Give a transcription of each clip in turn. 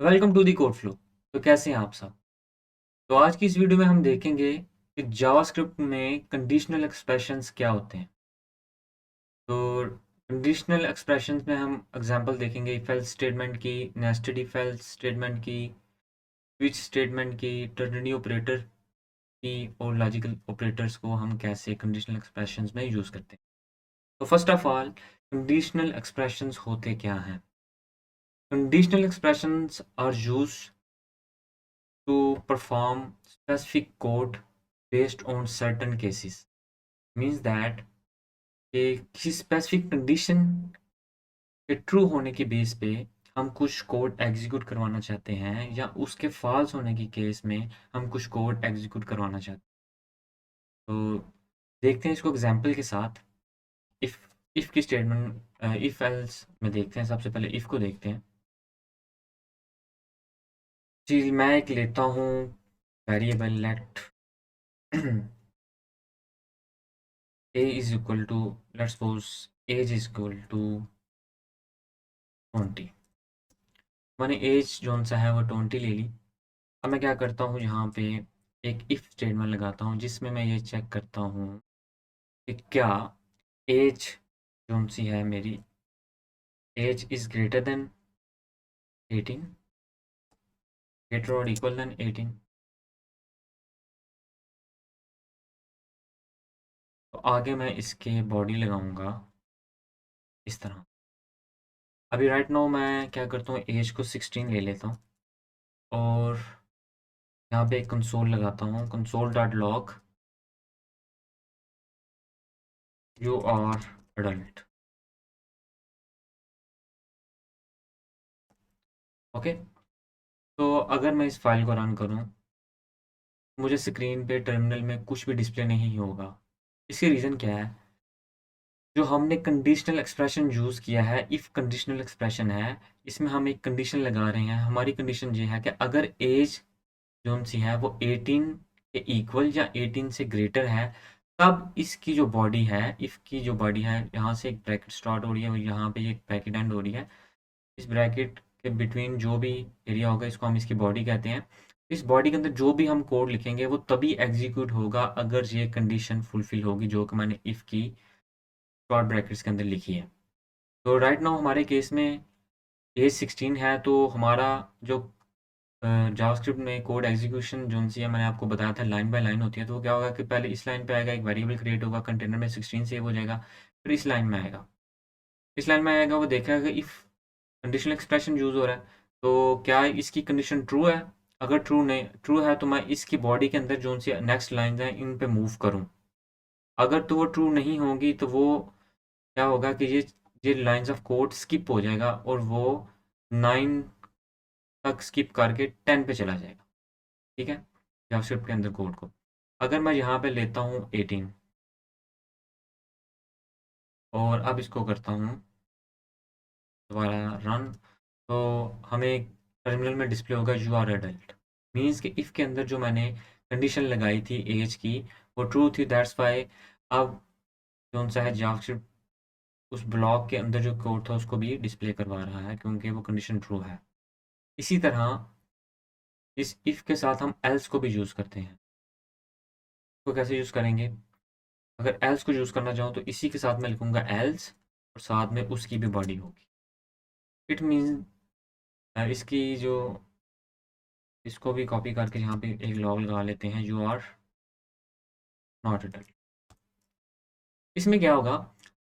Welcome to the code flow. तो कैसे हैं आप सब? तो आज की इस वीडियो में हम देखेंगे कि जावास्क्रिप्ट में कंडीशनल एक्सप्रेशंस क्या होते हैं। तो कंडीशनल एक्सप्रेशंस में हम एग्जांपल देखेंगे इफ एल्स स्टेटमेंट की, नेस्टेड इफ एल्स स्टेटमेंट की, स्विच स्टेटमेंट की, टर्नरी ऑपरेटर की और लॉजिकल ऑपरेटर्स को हम कैसे कंडीशनल एक्सप्रेशंस में यूज़ करते हैं। तो first of all conditional expressions होते क्या हैं? Conditional expressions are used to perform specific code based on certain cases. Means that कि किसी स्पेसिफिक कंडीशन के ट्रू होने के बेस पे हम कुछ कोड एग्जीक्यूट करवाना चाहते हैं या उसके फॉल्स होने की केस में हम कुछ कोड एग्जीक्यूट करवाना चाहते हैं। तो देखते हैं इसको एग्जांपल के साथ। इफ़ इफ़ की स्टेटमेंट इफ़ एल्स में देखते हैं। सबसे पहले इफ़ को देखते हैं। जी, मैं एक लेता हूँ variable let a is equal to, let's suppose age is equal to 20। मैंने एज जोन सा है वो 20 ले ली। अब मैं क्या करता हूँ, यहाँ पे एक इफ स्टेटमेंट लगाता हूँ जिसमें मैं ये चेक करता हूँ कि क्या एज जोन सी है मेरी, age is greater than 18, greater और इक्वल देन 18। तो आगे मैं इसके बॉडी लगाऊंगा इस तरह। अभी राइट नाउ मैं क्या करता हूँ, एज को 16 ले लेता हूँ और यहाँ पे एक कंसोल लगाता हूँ, console dot log you are adult. Okay. तो अगर मैं इस फाइल को रन करूँ, मुझे स्क्रीन पे टर्मिनल में कुछ भी डिस्प्ले नहीं होगा। इसकी रीज़न क्या है? जो हमने कंडीशनल एक्सप्रेशन यूज़ किया है, इफ़ कंडीशनल एक्सप्रेशन है, इसमें हम एक कंडीशन लगा रहे हैं। हमारी कंडीशन ये है कि अगर एज जोन सी है वो 18 के इक्वल या 18 से ग्रेटर है, तब इसकी जो बॉडी है, इफ़ की जो बॉडी है, यहाँ से एक ब्रैकेट स्टार्ट हो रही है और यहाँ पे एक ब्रैकेट एंड हो रही है। इस ब्रैकेट के बिटवीन जो भी एरिया होगा इसको हम इसकी बॉडी कहते हैं। इस बॉडी के अंदर जो भी हम कोड लिखेंगे वो तभी एग्जीक्यूट होगा अगर ये कंडीशन फुलफिल होगी जो कि मैंने इफ़ की शॉर्ट ब्रैकेट्स के अंदर लिखी है। तो राइट नाउ हमारे केस में एज 16 है, तो हमारा जो जावास्क्रिप्ट में कोड एग्जीक्यूशन जो सी है, मैंने आपको बताया था लाइन बाय लाइन होती है। तो वो क्या होगा कि पहले इस लाइन पे आएगा, एक वेरिएबल क्रिएट होगा, कंटेनर में 16 सेव हो जाएगा। फिर इस लाइन में आएगा, इस लाइन में आएगा, वो देखेगा कि इफ़ कंडीशनल एक्सप्रेशन यूज़ हो रहा है तो क्या इसकी कंडीशन ट्रू है। अगर ट्रू नहीं ट्रू है तो मैं इसकी बॉडी के अंदर जो सी नेक्स्ट लाइन है इन पे मूव करूँ। अगर तो वो ट्रू नहीं होगी तो वो क्या होगा कि ये लाइंस ऑफ कोड स्किप हो जाएगा और वो 9 तक स्किप करके 10 पे चला जाएगा। ठीक है, जावास्क्रिप्ट के अंदर कोड को। अगर मैं यहाँ पे लेता हूँ 18 और अब इसको करता हूँ दोबारा रन, तो हमें टर्मिनल में डिस्प्ले होगा यू आर एडल्ट। मीन्स कि इफ़ के अंदर जो मैंने कंडीशन लगाई थी एज की वो ट्रू थी, दैट्स वाई अब कौन सा है जावास्क्रिप्ट उस ब्लॉक के अंदर जो कोड था उसको भी डिस्प्ले करवा रहा है क्योंकि वो कंडीशन ट्रू है। इसी तरह इस इफ़ के साथ हम एल्स को भी यूज़ करते हैं। तो कैसे यूज़ करेंगे? अगर एल्स को यूज़ करना चाहूँ तो इसी के साथ मैं लिखूँगा एल्स और साथ में उसकी भी बॉडी होगी। इट मीन इसकी जो इसको भी कॉपी करके यहाँ पे एक लॉग लगा लेते हैं, यू आर नॉट अडल्ट। इसमें क्या होगा,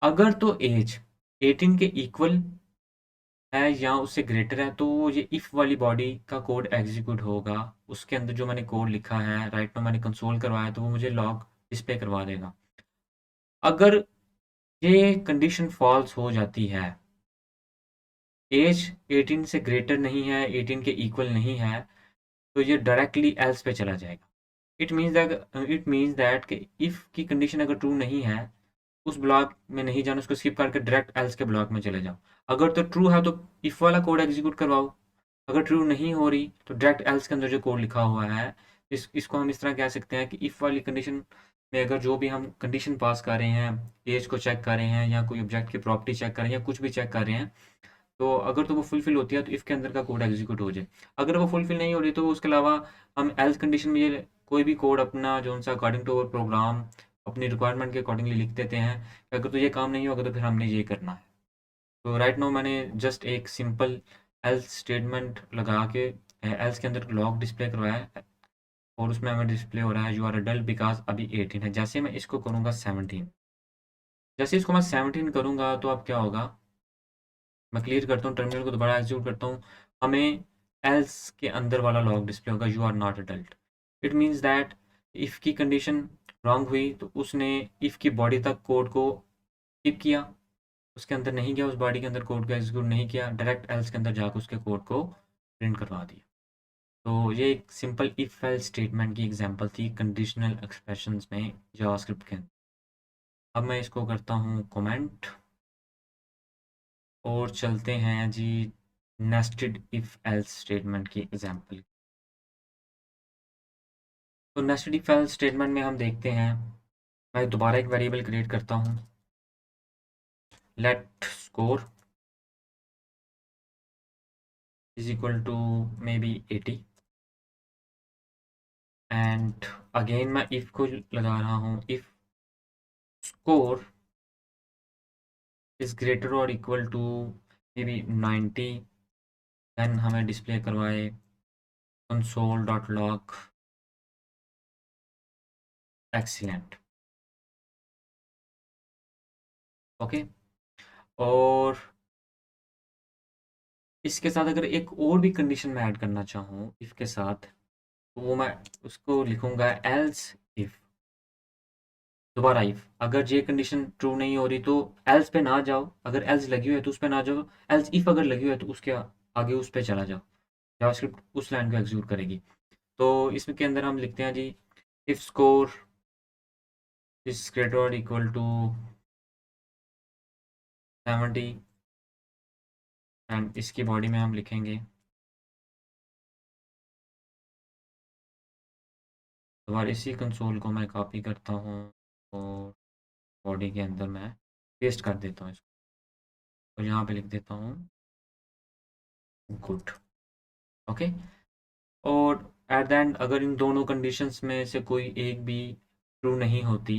अगर तो एज 18 के इक्वल है या उससे ग्रेटर है तो ये इफ़ वाली बॉडी का कोड एग्जीक्यूट होगा। उसके अंदर जो मैंने कोड लिखा है राइट नाउ मैंने कंसोल करवाया तो वो मुझे लॉग डिस्प्ले करवा देगा। अगर ये कंडीशन फॉल्स हो जाती है, एज 18 से ग्रेटर नहीं है, 18 के इक्वल नहीं है, तो ये डायरेक्टली एल्स पे चला जाएगा। इट मीन्स दैट कि इफ़ की कंडीशन अगर ट्रू नहीं है, उस ब्लॉक में नहीं जाना, उसको स्किप करके डायरेक्ट एल्स के ब्लॉक में चले जाओ। अगर तो ट्रू है तो इफ़ वाला कोड एग्जीक्यूट करवाओ। अगर ट्रू नहीं हो रही तो डायरेक्ट एल्स के अंदर जो कोड लिखा हुआ है, इसको हम इस तरह कह सकते हैं कि इफ़ वाली कंडीशन में अगर जो भी हम कंडीशन पास कर रहे हैं, एज को चेक कर रहे हैं या कोई ऑब्जेक्ट की प्रॉपर्टी चेक कर रहे हैं या कुछ भी चेक कर रहे हैं, तो अगर तो वो फुलफिल होती है तो इफ़ के अंदर का कोड एग्जीक्यूट हो जाए। अगर वो फुलफिल नहीं हो रही तो उसके अलावा हम एल्स कंडीशन में ये कोई भी कोड अपना जो सा अकॉर्डिंग टू अवर प्रोग्राम अपनी रिक्वायरमेंट के अकॉर्डिंगली लिख देते हैं कि अगर तो ये काम नहीं होगा तो फिर हमने ये करना है। तो राइट नाउ मैंने जस्ट एक सिंपल एल्स स्टेटमेंट लगा के एल्स के अंदर लॉग डिस्प्ले करवाया है और उसमें हमें डिस्प्ले हो रहा है यू आर अडल्ट बिकॉज अभी 18 है। जैसे मैं इसको करूँगा 17, जैसे इसको मैं 17 करूँगा तो अब क्या होगा, मैं क्लियर करता हूँ टर्मिनल को दोबारा एग्जीक्यूट करता हूँ, हमें एल्स के अंदर वाला लॉग डिस्प्ले होगा you are not adult. It means that if की कंडीशन रॉन्ग हुई तो उसने इफ़ की बॉडी तक कोड को स्किप किया, उसके अंदर नहीं गया, उस बॉडी के अंदर कोड को एग्जीक्यूट नहीं किया, डायरेक्ट एल्स के अंदर जाकर उसके कोड को प्रिंट करवा दिया। तो ये एक सिंपल इफ एल्स स्टेटमेंट की एग्जांपल थी कंडीशनल एक्सप्रेशंस में जावास्क्रिप्ट के अंदर। अब मैं इसको करता हूँ कमेंट और चलते हैं जी नेस्टेड इफ एल्स स्टेटमेंट की एग्जांपल। तो नेस्टेड इफ एल्स स्टेटमेंट में हम देखते हैं, मैं दोबारा एक वेरिएबल क्रिएट करता हूँ, let score is equal to maybe 80 and again मैं इफ को लगा रहा हूँ, इफ स्कोर इज ग्रेटर और equal to maybe 90 then हमें डिस्प्ले करवाए console.log एक्सीलेंट। ओके, और इसके साथ अगर एक और भी कंडीशन मैं ऐड करना चाहूँ इफ के साथ तो वो मैं उसको लिखूंगा एल्स इफ, दोबारा इफ अगर ये कंडीशन ट्रू नहीं हो रही तो एल्स पे ना जाओ, अगर एल्स लगी हुई है तो उस पे ना जाओ, एल्स इफ अगर लगी हुई है तो उसके आगे उस पे चला जाओ, जावास्क्रिप्ट उस लाइन को एग्जीक्यूट करेगी। तो इसमें के अंदर हम लिखते हैं जी इफ स्कोर इज ग्रेटर और इक्वल टू 70 एंड इसकी बॉडी में हम लिखेंगे, दोबारा इसी कंसोल को मैं कॉपी करता हूँ और बॉडी के अंदर मैं पेस्ट कर देता हूँ इसको और यहाँ पे लिख देता हूँ गुड। ओके, और एट द एंड अगर इन दोनों कंडीशंस में से कोई एक भी ट्रू नहीं होती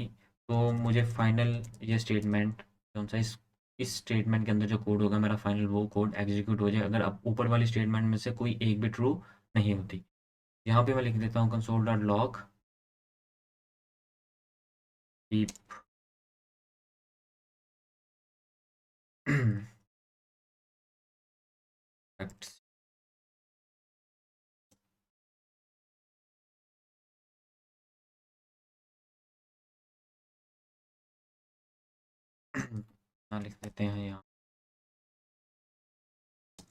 तो मुझे फाइनल ये स्टेटमेंट कौन सा इस स्टेटमेंट के अंदर जो कोड होगा मेरा फाइनल वो कोड एग्जीक्यूट हो जाए अगर अब ऊपर वाली स्टेटमेंट में से कोई एक भी ट्रू नहीं होती। यहाँ पे मैं लिख देता हूँ console dot log keep facts. यहाँ लिख देते हैं यहाँ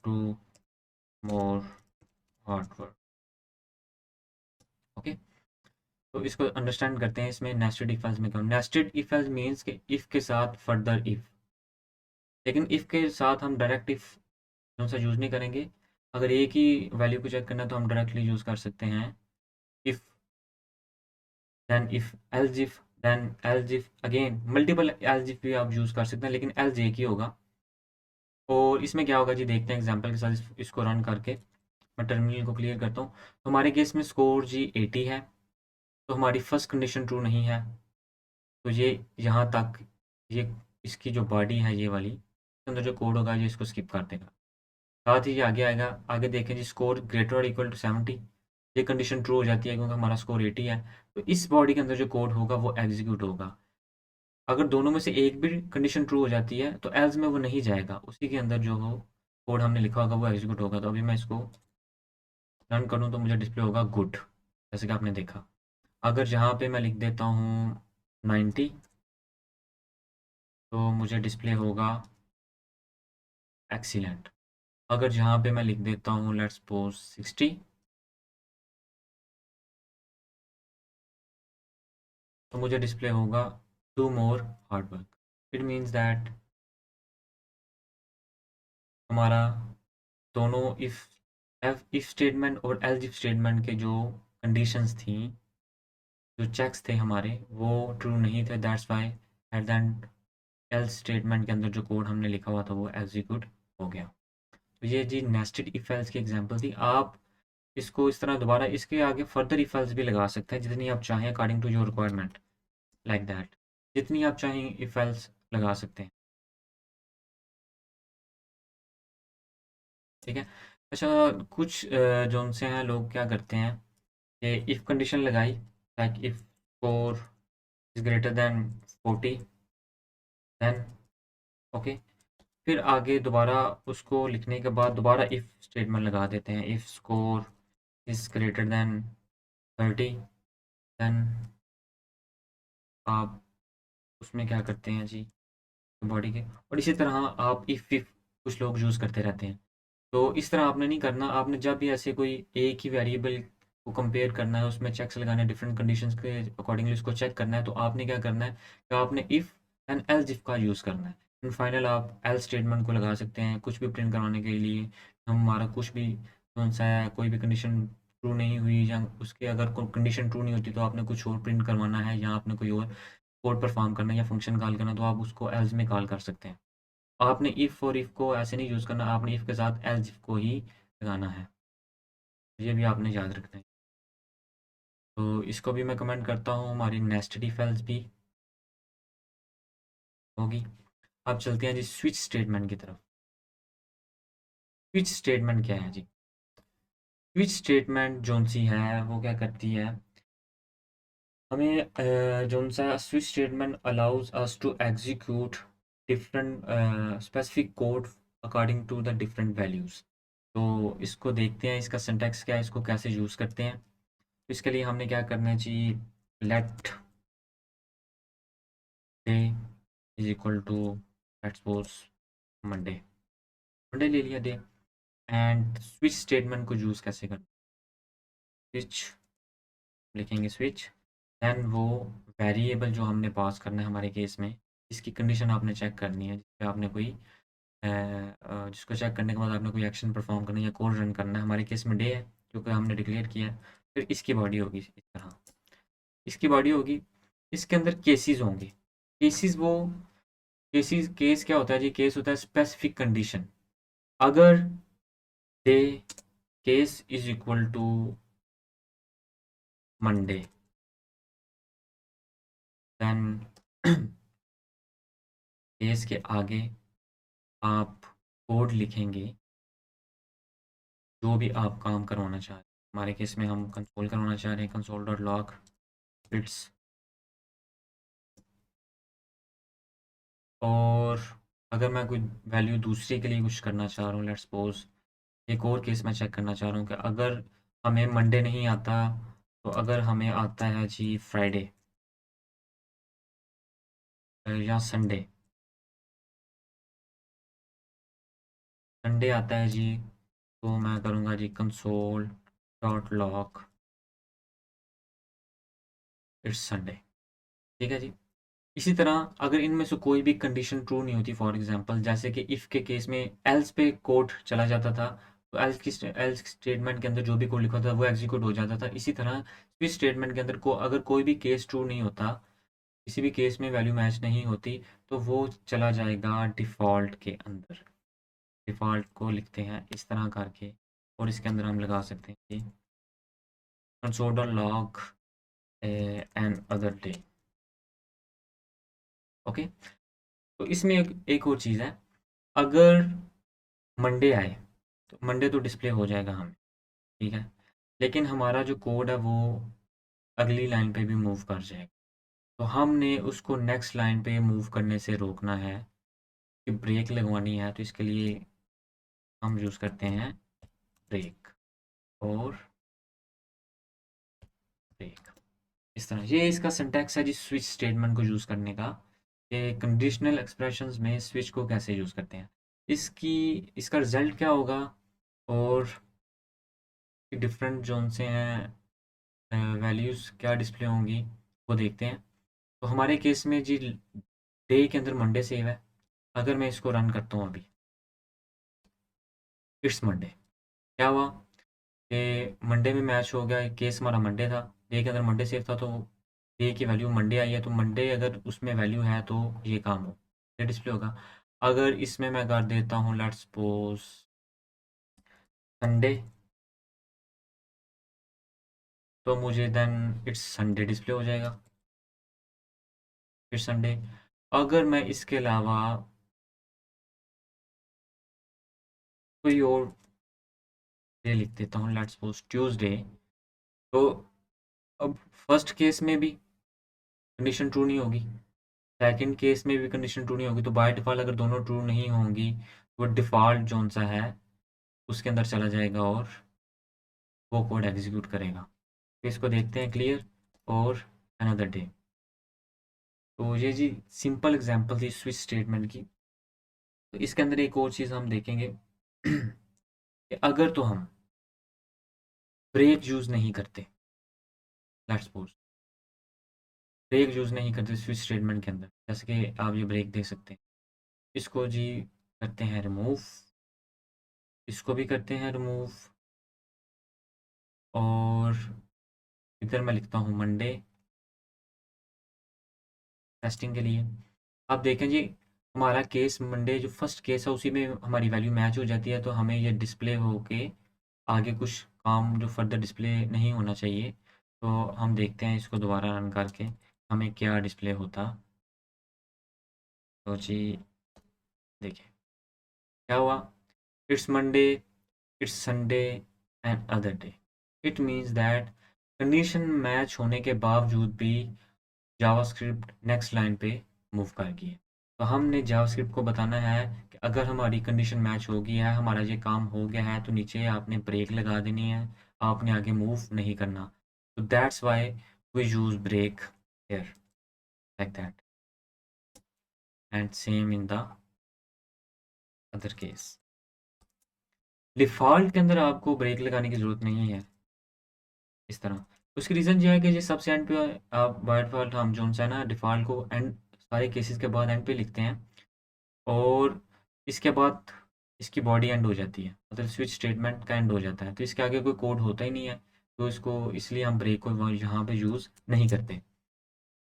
to more hard work. Okay, तो इसको अंडरस्टैंड करते हैं, इसमें नेस्टेड इफ एल्स में क्या, नेस्टेड इफ एल्स मीन्स कि इफ के साथ फर्दर इफ, लेकिन इफ के साथ हम डायरेक्ट इफ कौन सा यूज़ नहीं करेंगे। अगर एक ही वैल्यू को चेक करना है तो हम डायरेक्टली यूज़ कर सकते हैं if then else if again multiple else if भी आप यूज़ कर सकते हैं लेकिन एल्स एक ही होगा। और इसमें क्या होगा जी देखते हैं एग्जांपल के साथ इसको रन करके, मैं टर्मिनल को क्लियर करता हूँ। तो हमारे केस में स्कोर जी 80 है तो हमारी फर्स्ट कंडीशन ट्रू नहीं है, तो ये यहाँ तक ये इसकी जो बॉडी है ये वाली इसके अंदर जो कोड होगा ये इसको स्किप कर देगा। साथ ही ये आगे आएगा, आगे देखें जी स्कोर ग्रेटर और इक्वल टू 70, ये कंडीशन ट्रू हो जाती है क्योंकि हमारा स्कोर 80 है, तो इस बॉडी के अंदर जो कोड होगा वो एग्जीक्यूट होगा। अगर दोनों में से एक भी कंडीशन ट्रू हो जाती है तो एल्स में वो नहीं जाएगा, उसी के अंदर जो हो कोड हमने लिखा होगा वो एग्जीक्यूट होगा। तो अभी मैं इसको रन करूँ तो मुझे डिस्प्ले होगा गुड, जैसे कि आपने देखा। अगर जहाँ पे मैं लिख देता हूँ 90 तो मुझे डिस्प्ले होगा एक्सीलेंट। अगर जहाँ पे मैं लिख देता हूँ लेट्स सपोज 60 तो मुझे डिस्प्ले होगा do more hard work. It means that हमारा दोनों इफ स्टेटमेंट और एल्स इफ स्टेटमेंट के जो कंडीशंस थी, जो चेक्स थे हमारे वो ट्रू नहीं थे, that's why at the end else statement के अंदर जो कोड हमने लिखा हुआ था वो एग्जीक्यूट हो गया। तो ये जी नेस्टेड इफ एल्स की एग्जांपल थी। आप इसको इस तरह दोबारा इसके आगे फर्दर इफ एल्स भी लगा सकते हैं जितनी आप चाहें according to your requirement, like that. जितनी आप चाहें इफ एल्स लगा सकते हैं, ठीक है। अच्छा, कुछ जो उनसे हैं लोग क्या करते हैं कि इफ़ कंडीशन लगाई, like if score is greater than 40, then okay, फिर आगे दोबारा उसको लिखने के बाद दोबारा इफ़ स्टेटमेंट लगा देते हैं, if score is greater than 30, then आप उसमें क्या करते हैं जी, बॉडी के। और इसी तरह आप इफ़ कुछ लोग यूज़ करते रहते हैं। तो इस तरह आपने नहीं करना। आपने जब भी ऐसे कोई एक ही वेरिएबल को कंपेयर करना है, उसमें चेक्स लगाने हैं, डिफरेंट कंडीशंस के अकॉर्डिंगली उसको चेक करना है, तो आपने क्या करना है कि आपने इफ़ एंड एल्स इफ का यूज़ करना है। एंड फाइनल आप एल्स स्टेटमेंट को लगा सकते हैं कुछ भी प्रिंट करवाने के लिए। हमारा कुछ भी कौन सा है, कोई भी कंडीशन ट्रू नहीं हुई या उसके अगर कोई कंडीशन ट्रू नहीं होती तो आपने कुछ और प्रिंट करवाना है या आपने कोई और कोड परफॉर्म करना है या फंक्शन कॉल करना है, तो आप उसको एल्स में कॉल कर सकते हैं। आपने इफ़ और इफ़ को ऐसे नहीं यूज़ करना, आपने इफ़ के साथ एल्स इफ को ही लगाना है। ये भी आपने याद रखना है। तो इसको भी मैं कमेंट करता हूँ, हमारी नेस्टेड इफ एल्स भी होगी। अब चलते हैं जी स्विच स्टेटमेंट की तरफ। स्विच स्टेटमेंट क्या है जी? स्विच स्टेटमेंट जोन सी है वो क्या करती है, हमें जोन सा switch statement allows us to execute different specific code according to the different values. तो इसको देखते हैं इसका सिंटैक्स क्या है, इसको कैसे यूज़ करते हैं। तो इसके लिए हमने क्या करना है जी, let day is equal to let's suppose Monday, Monday ले लिया डे। एंड स्विच स्टेटमेंट को यूज़ कैसे करना, स्विच लिखेंगे स्विच, देन वो वेरिएबल जो हमने पास करना है हमारे केस में, इसकी कंडीशन आपने चेक करनी है, जिससे आपने कोई जिसको चेक करने के बाद आपने कोई एक्शन परफॉर्म करना है या कोड रन करना है। हमारे केस में डे है क्योंकि हमने डिक्लेयर किया है। फिर इसकी बॉडी होगी इस तरह, इसकी बॉडी होगी, इसके अंदर केसेस होंगे। केसेस वो केसेस, केस क्या होता है जी, केस होता है स्पेसिफिक कंडीशन। अगर day case is equal to Monday, then case के आगे आप कोड लिखेंगे जो भी आप काम करवाना चाह रहे हैं। हमारे केस में हम कंसोल करवाना चाह रहे हैं, कंसोल डॉट लॉग इट्स। और अगर मैं कोई वैल्यू दूसरे के लिए कुछ करना चाह रहा हूँ, लेट्स सपोज एक और केस मैं चेक करना चाह रहा हूँ कि अगर हमें मंडे नहीं आता, तो अगर हमें आता है जी फ्राइडे या संडे, संडे आता है जी, तो मैं करूँगा जी console dot log it's Sunday, ठीक है जी। इसी तरह अगर इनमें से कोई भी कंडीशन ट्रू नहीं होती, फॉर एग्जांपल जैसे कि इफ़ के केस में एल्स पे कोड चला जाता था, तो एल्स स्टेटमेंट के अंदर जो भी कोड लिखा था वो एग्जीक्यूट हो जाता था। इसी तरह स्विच स्टेटमेंट के अंदर को अगर कोई भी केस ट्रू नहीं होता, किसी भी केस में वैल्यू मैच नहीं होती, तो वो चला जाएगा डिफ़ॉल्ट के अंदर। डिफ़ॉल्ट को लिखते हैं इस तरह करके, और इसके अंदर हम लगा सकते हैं कि console dot log another day, okay. तो इसमें एक और चीज़ है, अगर मंडे आए तो मंडे तो डिस्प्ले हो जाएगा हमें, ठीक है, लेकिन हमारा जो कोड है वो अगली लाइन पे भी मूव कर जाएगा। तो हमने उसको नेक्स्ट लाइन पे मूव करने से रोकना है कि ब्रेक लगवानी है, तो इसके लिए हम यूज़ करते हैं ब्रेक और ब्रेक। इस तरह ये इसका सिंटैक्स है जी स्विच स्टेटमेंट को यूज़ करने का, कि कंडीशनल एक्सप्रेशंस में स्विच को कैसे यूज़ करते हैं। इसकी इसका रिजल्ट क्या होगा और डिफरेंट जोन से हैं वैल्यूज़ क्या डिस्प्ले होंगी वो देखते हैं। तो हमारे केस में जी डे के अंदर मंडे सेव है। अगर मैं इसको रन करता हूँ अभी, इट्स मंडे, क्या हुआ कि मंडे में मैच हो गया, केस हमारा मंडे था, डे के अंदर मंडे सेव था, तो डे की वैल्यू मंडे आई है, तो मंडे अगर उसमें वैल्यू है तो ये काम हो, ये डिस्प्ले होगा। अगर इसमें मैं कर देता हूँ लेट्स सपोज संडे, तो मुझे देन इट्स संडे डिस्प्ले हो जाएगा, फिर संडे। अगर मैं इसके अलावा कोई और डे लिख देता हूँ, लेट्स सपोज ट्यूसडे, तो अब फर्स्ट केस में भी कंडीशन ट्रू नहीं होगी, सेकंड केस में भी कंडीशन ट्रू नहीं होगी, तो बाय डिफ़ॉल्ट अगर दोनों ट्रू नहीं होंगी तो डिफ़ॉल्ट जोन सा है उसके अंदर चला जाएगा और वो कोड एग्जीक्यूट करेगा। तो इसको देखते हैं क्लियर, और अनदर डे। तो ये जी सिंपल एग्जांपल थी स्विच स्टेटमेंट की। तो इसके अंदर एक और चीज़ हम देखेंगे कि अगर तो हम ब्रेक यूज़ नहीं करते, लेट्स सपोज ब्रेक यूज़ नहीं करते स्विच स्टेटमेंट के अंदर, जैसे कि आप ये ब्रेक देख सकते हैं, इसको जी करते हैं रिमूव, इसको भी करते हैं रिमूव, और इधर मैं लिखता हूँ मंडे टेस्टिंग के लिए। आप देखें जी हमारा केस मंडे जो फर्स्ट केस है उसी में हमारी वैल्यू मैच हो जाती है, तो हमें ये डिस्प्ले होके आगे कुछ काम जो फर्दर डिस्प्ले नहीं होना चाहिए। तो हम देखते हैं इसको दोबारा रन करके हमें क्या डिस्प्ले होता। तो जी देखिए क्या हुआ, it's Monday, it's Sunday and other day. It means that condition match होने के बावजूद भी जावास्क्रिप्ट नेक्स्ट लाइन पे मूव कर गई है। तो हमने जावास्क्रिप्ट को बताना है कि अगर हमारी कंडीशन मैच हो गई है, हमारा ये काम हो गया है, तो नीचे आपने ब्रेक लगा देनी है, आपने आगे मूव नहीं करना। तो that's why we use break here like that, and same in the other case. Default के अंदर आपको ब्रेक लगाने की ज़रूरत नहीं है इस तरह। उसकी रीज़न ये है कि ये सबसे एंड पे आप बाय डिफ़ॉल्ट हम जो सा है ना डिफ़ॉल्ट को एंड सारे केसेस के बाद एंड पे लिखते हैं, और इसके बाद इसकी बॉडी एंड हो जाती है, मतलब स्विच स्टेटमेंट का एंड हो जाता है, तो इसके आगे कोई कोड होता ही नहीं है। तो इसको इसलिए हम ब्रेक को यहाँ पे यूज़ नहीं करते।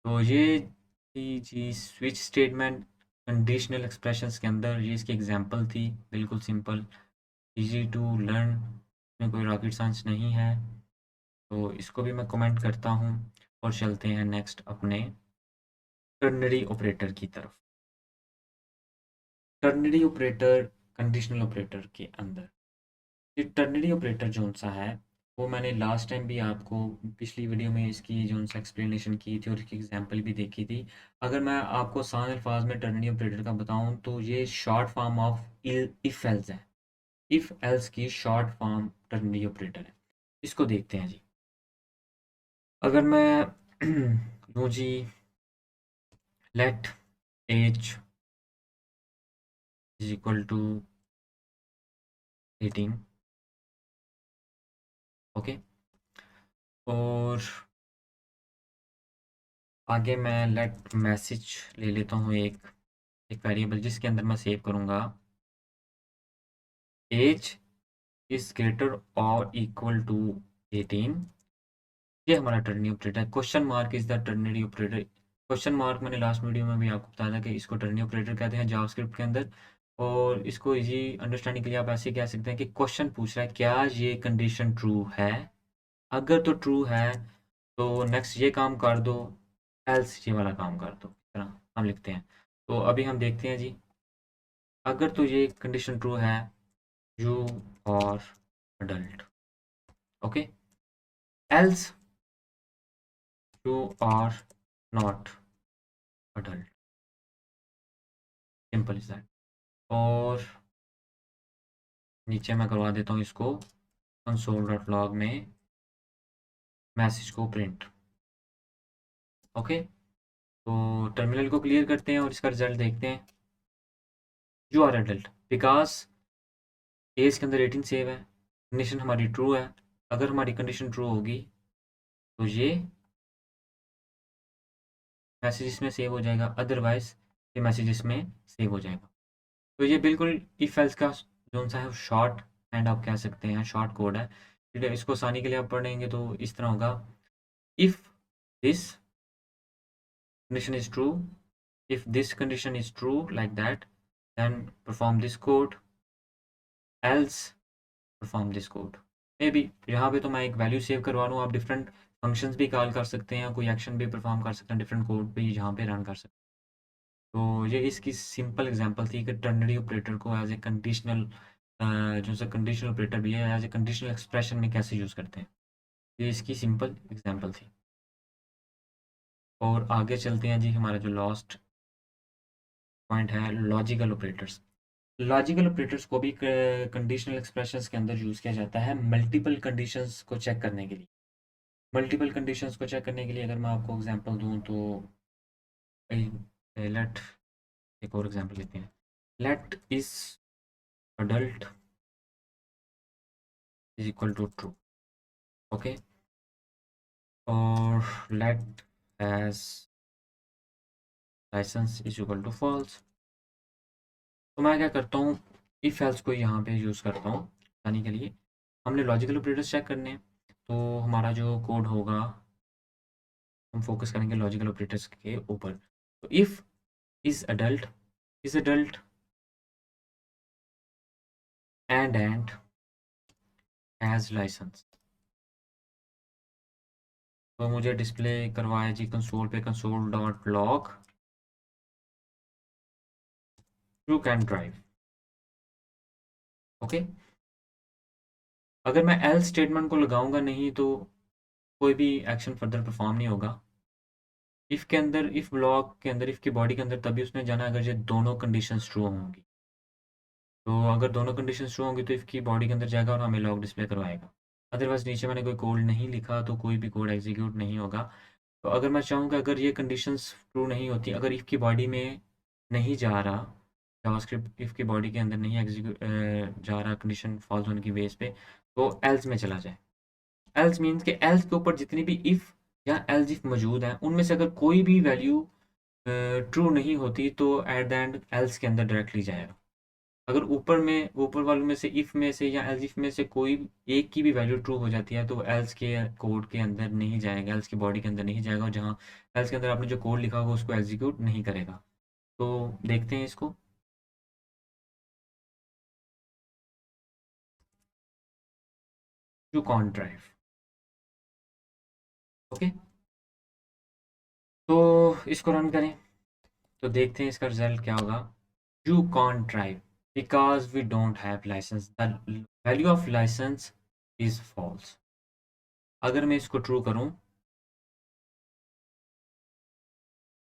तो ये थी जी स्विच स्टेटमेंट कंडीशनल एक्सप्रेशंस के अंदर, ये इसकी एग्जांपल थी, बिल्कुल सिंपल, इजी टू लर्न, में कोई रॉकेट साइंस नहीं है। तो इसको भी मैं कमेंट करता हूँ और चलते हैं नेक्स्ट अपने टर्नरी ऑपरेटर की तरफ। टर्नरी ऑपरेटर कंडीशनल ऑपरेटर के अंदर ये टर्नरी ऑपरेटर जो सा है वो मैंने लास्ट टाइम भी आपको पिछली वीडियो में इसकी जो सा एक्सप्लेनेशन की थी और इसकी एग्जांपल भी देखी थी। अगर मैं आपको आसान अल्फाज में टर्नरी ऑपरेटर का बताऊं तो ये short form of if else है, इफ एल्स की शॉर्ट फॉर्म टर्नरी ऑपरेटर है। इसको देखते हैं जी। अगर मैं लूँ जी let age is equal to 18, okay, और आगे मैं लेट मैसेज ले लेता हूँ एक एक वेरिएबल जिसके अंदर मैं सेव करूँगा एज इज ग्रेटर और इक्वल टू 18। ये हमारा टर्नरी ऑपरेटर है। Question mark is the ternary operator. Question mark मैंने लास्ट वीडियो में भी आपको बताया था कि इसको टर्नरी ऑपरेटर कहते हैं जावास्क्रिप्ट के अंदर। और इसको इजी अंडरस्टैंडिंग के लिए आप ऐसे कह सकते हैं कि क्वेश्चन पूछ रहा है क्या ये कंडीशन ट्रू है, अगर तो ट्रू है तो नेक्स्ट ये काम कर दो, एल्स ये वाला काम कर दो, इस तरह हम लिखते हैं। तो अभी हम देखते हैं जी, अगर तो ये कंडीशन ट्रू है, you are adult, okay, else you are not adult, simple is that. और नीचे मैं करवा देता हूँ इसको console.log में मैसेज को प्रिंट, ओके। तो टर्मिनल को क्लियर करते हैं और इसका रिजल्ट देखते हैं। You are adult because age के अंदर 18 सेव है, कंडीशन हमारी ट्रू है। अगर हमारी कंडीशन ट्रू होगी तो ये मैसेज इसमें सेव हो जाएगा, अदरवाइज ये मैसेज इसमें सेव हो जाएगा। तो ये बिल्कुल इफ एल्स का जो सा है शॉर्ट एंड आप कह सकते हैं शॉर्ट कोड है। ठीक है, इसको आसानी के लिए आप पढ़ेंगे तो इस तरह होगा, if this condition is true, if this condition is true like that, then perform this code, else perform this code. May be यहाँ पे तो मैं एक वैल्यू सेव करवा रहा हूँ, आप डिफरेंट फंक्शंस भी कॉल कर सकते हैं, कोई एक्शन भी परफॉर्म कर सकते हैं, डिफरेंट कोड भी यहाँ पे रन कर सकते हैं। तो ये इसकी सिंपल एग्जांपल थी कि टर्नरी ऑपरेटर को एज ए कंडीशनल, जो सा कंडीशनल ऑपरेटर भी है, एज ए कंडीशनल एक्सप्रेशन में कैसे यूज़ करते हैं। ये इसकी सिंपल एग्जांपल थी। और आगे चलते हैं जी, हमारा जो लास्ट पॉइंट है लॉजिकल ऑपरेटर्स। लॉजिकल ऑपरेटर्स को भी कंडीशनल एक्सप्रेशंस के अंदर यूज़ किया जाता है मल्टीपल कंडीशंस को चेक करने के लिए। मल्टीपल कंडीशंस को चेक करने के लिए अगर मैं आपको एग्जांपल दूं तो लेट, एक और एग्जांपल लेते हैं। Let is adult is equal to true, okay, और let has licence is equal to false. तो मैं क्या करता हूँ, इफ एल्स को यहाँ पे यूज़ करता हूँ बताने के लिए। हमने लॉजिकल ऑपरेटर्स चेक करने हैं, तो हमारा जो कोड होगा हम फोकस करेंगे लॉजिकल ऑपरेटर्स के ऊपर। तो if is adult and has licence, तो मुझे डिस्प्ले करवाया जी कंसोल पे console dot log you can drive, okay. अगर मैं एल स्टेटमेंट को लगाऊंगा नहीं तो कोई भी एक्शन फर्दर परफॉर्म नहीं होगा। इफ़ के अंदर, इफ़ ब्लॉक के अंदर, इफ़ की बॉडी के अंदर तभी उसने जाना अगर ये दोनों कंडीशन ट्रू होंगी। तो अगर दोनों कंडीशन ट्रू होंगी तो इफ़ की बॉडी के अंदर जाएगा और हमें लॉग डिस्प्ले करवाएगा। अदरवाइज नीचे मैंने कोई कोड नहीं लिखा तो कोई भी कोड एग्जीक्यूट नहीं होगा। तो अगर मैं चाहूँगा अगर ये कंडीशंस ट्रू नहीं होती, अगर इफ़ की बॉडी में नहीं जा रहा, जावास्क्रिप्ट इफ़ की बॉडी के अंदर नहीं एग्जीक्यूट जा रहा कंडीशन फॉल्स होने की बेस पे, तो एल्स में चला जाए। एल्स मीन्स के एल्स के ऊपर जितनी भी इफ़ या एल्स इफ मौजूद हैं उनमें से अगर कोई भी वैल्यू ट्रू नहीं होती तो एट द एंड एल्स के अंदर डायरेक्टली जाएगा। अगर ऊपर वालों में से इफ़ में से या एल्स इफ में से कोई एक की भी वैल्यू ट्रू हो जाती है तो एल्स के कोड के अंदर नहीं जाएगा, एल्स की बॉडी के अंदर नहीं जाएगा, और जहाँ एल्स के अंदर आपने जो कोड लिखा होगा उसको एग्जीक्यूट नहीं करेगा। तो देखते हैं इसको। You can't drive, okay. तो इसको रन करें तो देखते हैं इसका रिजल्ट क्या होगा। You can't drive because we don't have licence, the value of licence is false. अगर मैं इसको ट्रू करूं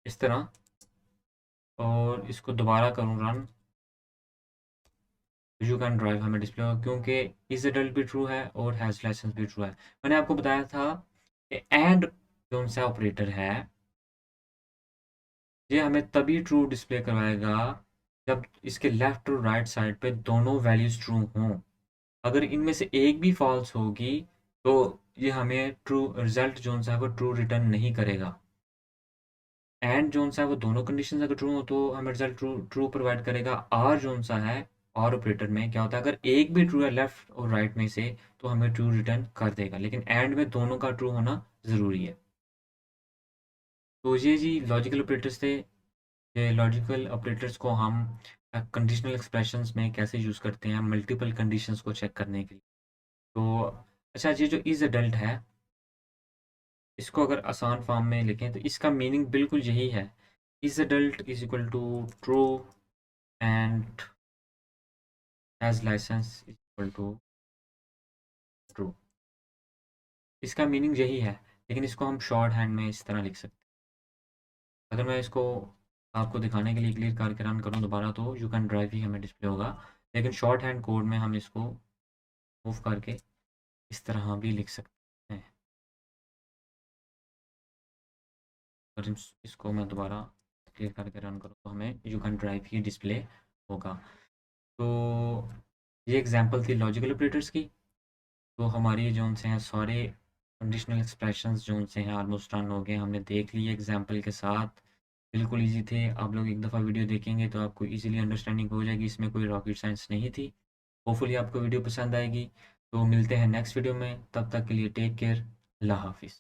इस तरह और इसको दोबारा करूं रन, यू कैन ड्राइव हमें डिस्प्ले होगा क्योंकि इज अडल्ट भी ट्रू है और हैज़ लाइसेंस भी ट्रू है। मैंने आपको बताया था कि एंड जो सा ऑपरेटर है ये हमें तभी ट्रू डिस्प्ले करवाएगा जब इसके लेफ्ट और राइट साइड पे दोनों वैल्यूज ट्रू हों। अगर इनमें से एक भी फॉल्स होगी तो ये हमें ट्रू रिजल्ट जो सा है वो ट्रू रिटर्न नहीं करेगा। एंड जोन सा है वो दोनों कंडीशन अगर ट्रू हो तो हमें रिजल्ट ट्रू ट्रू प्रोवाइड करेगा। आर जोन सा है और ऑपरेटर में क्या होता है अगर एक भी ट्रू है लेफ्ट और राइट में से तो हमें ट्रू रिटर्न कर देगा, लेकिन एंड में दोनों का ट्रू होना ज़रूरी है। तो ये जी लॉजिकल ऑपरेटर्स थे। ये लॉजिकल ऑपरेटर्स को हम कंडीशनल एक्सप्रेशंस में कैसे यूज़ करते हैं मल्टीपल कंडीशंस को चेक करने के लिए। तो अच्छा, ये जो इज़ अडल्ट है इसको अगर आसान फॉर्म में लिखें तो इसका मीनिंग बिल्कुल यही है, is adult is equal to true and has licence is equal to true. इसका मीनिंग यही है, लेकिन इसको हम शॉर्ट हैंड में इस तरह लिख सकते हैं। अगर मैं इसको आपको दिखाने के लिए क्लियर करके रन करूँ दोबारा तो यू कैन ड्राइव ही हमें डिस्प्ले होगा, लेकिन शॉर्ट हैंड कोड में हम इसको मूव करके इस तरह भी लिख सकते हैं। अगर इसको मैं दोबारा क्लियर करके रन करूँ तो हमें you can drive he display होगा। तो ये एग्जांपल थी लॉजिकल ऑपरेटर्स की। तो हमारी जो उनसे हैं सारे कंडीशनल एक्सप्रेशंस जो उनसे हैं ऑलमोस्ट रन हो गए, हमने देख लिए एग्जांपल के साथ। बिल्कुल इजी थे, आप लोग एक दफ़ा वीडियो देखेंगे तो आपको इजीली अंडरस्टैंडिंग हो जाएगी, इसमें कोई रॉकेट साइंस नहीं थी। होपफुली आपको वीडियो पसंद आएगी। तो मिलते हैं नेक्स्ट वीडियो में, तब तक के लिए टेक केयर, अल्लाह हाफिज़।